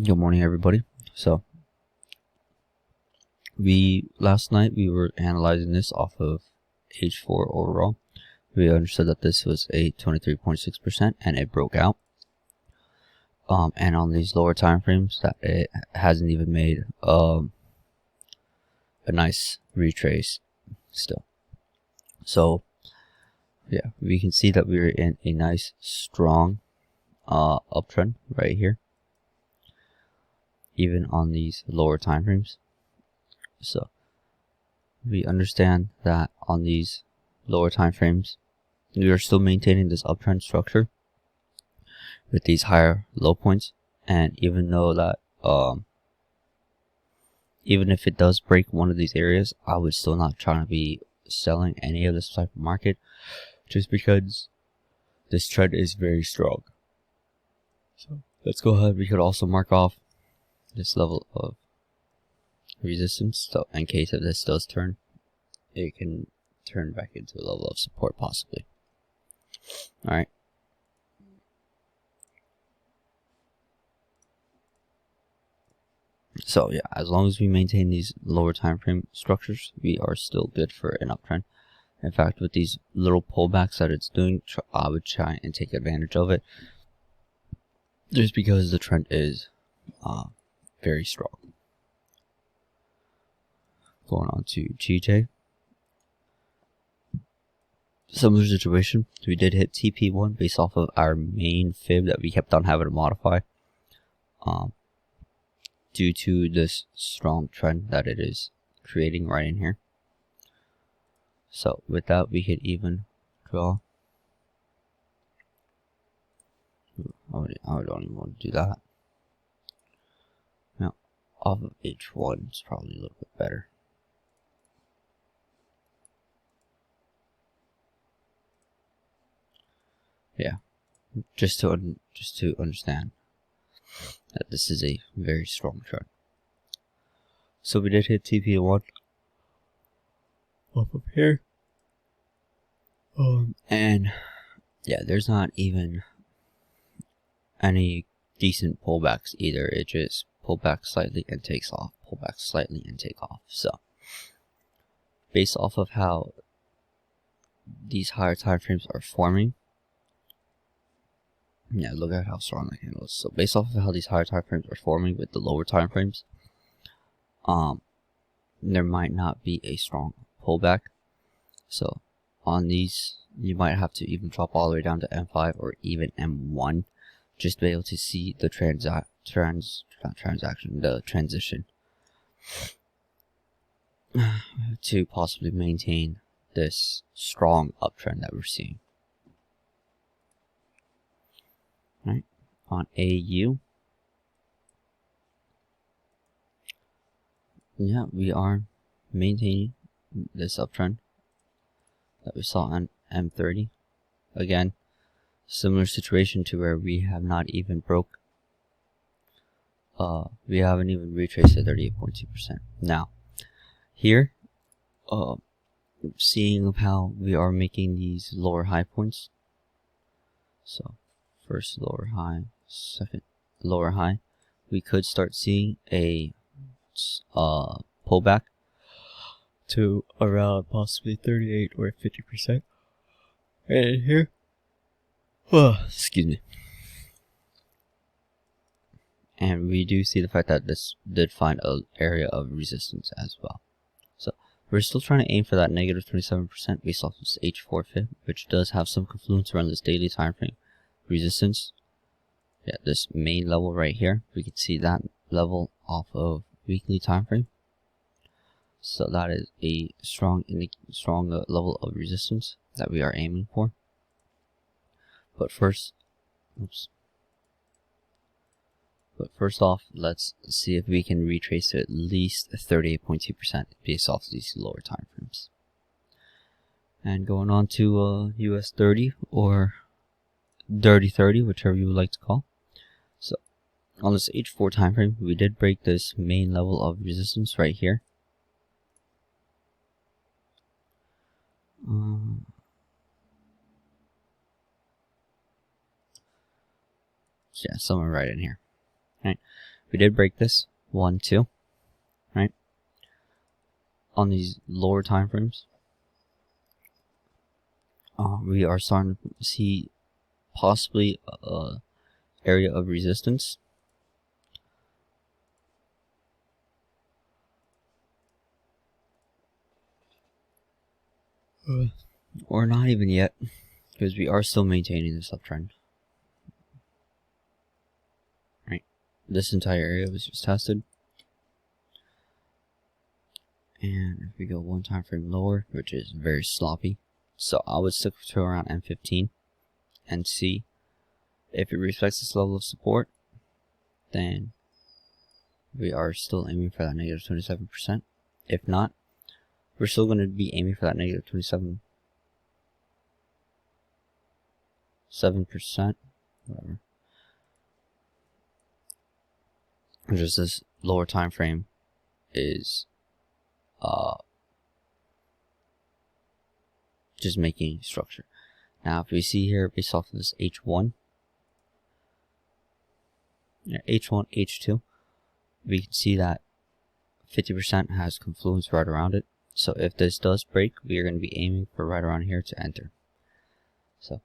Good morning, everybody. So, last night we were analyzing this off of H4 overall. We understood that this was a 23.6% and it broke out. And on these lower time frames, that it hasn't even made a nice retrace still. So, yeah, we can see that we're in a nice strong uptrend right here, even on these lower time frames. So we understand that on these lower time frames, we are still maintaining this uptrend structure with these higher low points. And even though that, even if it does break one of these areas, I would still not try to be selling any of this type of market, just because this trend is very strong. So let's go ahead. We could also mark off this level of resistance, so in case if this does turn, it can turn back into a level of support possibly. Alright. So yeah, as long as we maintain these lower time frame structures, we are still good for an uptrend. In fact, with these little pullbacks that it's doing, I would try and take advantage of it, just because the trend is very strong. Going on to GJ. Similar situation. We did hit TP1 based off of our main fib that we kept on having to modify, due to this strong trend that it is creating right in here. So with that, we could even draw. I don't even want to do that. Now, off of H1 is probably a little bit better. Yeah, just to understand that this is a very strong trend. So we did hit TP1 up here. And yeah, there's not even any decent pullbacks either. It just pull back slightly and takes off, pull back slightly and take off. So based off of how these higher time frames are forming, yeah, look at how strong that candle is. So based off of how these higher time frames are forming with the lower time frames, there might not be a strong pullback. So on these, you might have to even drop all the way down to M5 or even M1 just to be able to see the the transition to possibly maintain this strong uptrend that we're seeing. Right, on AU, yeah, we are maintaining this uptrend that we saw on M30. Again, similar situation to where we have not even broke. We haven't even retraced at 38.2%. Now, here, seeing how we are making these lower high points. So, first lower high, second lower high, we could start seeing a pullback to around possibly 38 or 50%. And here, excuse me. And we do see the fact that this did find an area of resistance as well. So we're still trying to aim for that negative 27% based off of this H4 fib, which does have some confluence around this daily time frame resistance. Yeah, this main level right here, we can see that level off of weekly time frame. So that is a strong level of resistance that we are aiming for. But first, first off, let's see if we can retrace to at least 38.2% based off these lower time frames. And going on to US30 or Dirty 30, whichever you would like to call. So on this H4 time frame, we did break this main level of resistance right here. Yeah, somewhere right in here. Right. We did break this 1, 2, right? On these lower time frames, we are starting to see possibly a area of resistance. Or not even yet, because we are still maintaining this uptrend. Right, this entire area was just tested, and if we go one time frame lower, which is very sloppy, so I would stick to around M15 and see if it respects this level of support. Then we are still aiming for that negative 27%. If not, we're still going to be aiming for that negative 27.7%, whatever. Just this lower time frame is just making structure. Now, if we see here, based off of this H1, H2, we can see that 50% has confluence right around it. So if this does break, we are going to be aiming for right around here to enter. So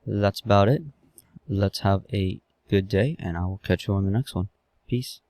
that's about it. Let's have a good day, and I will catch you on the next one. Peace.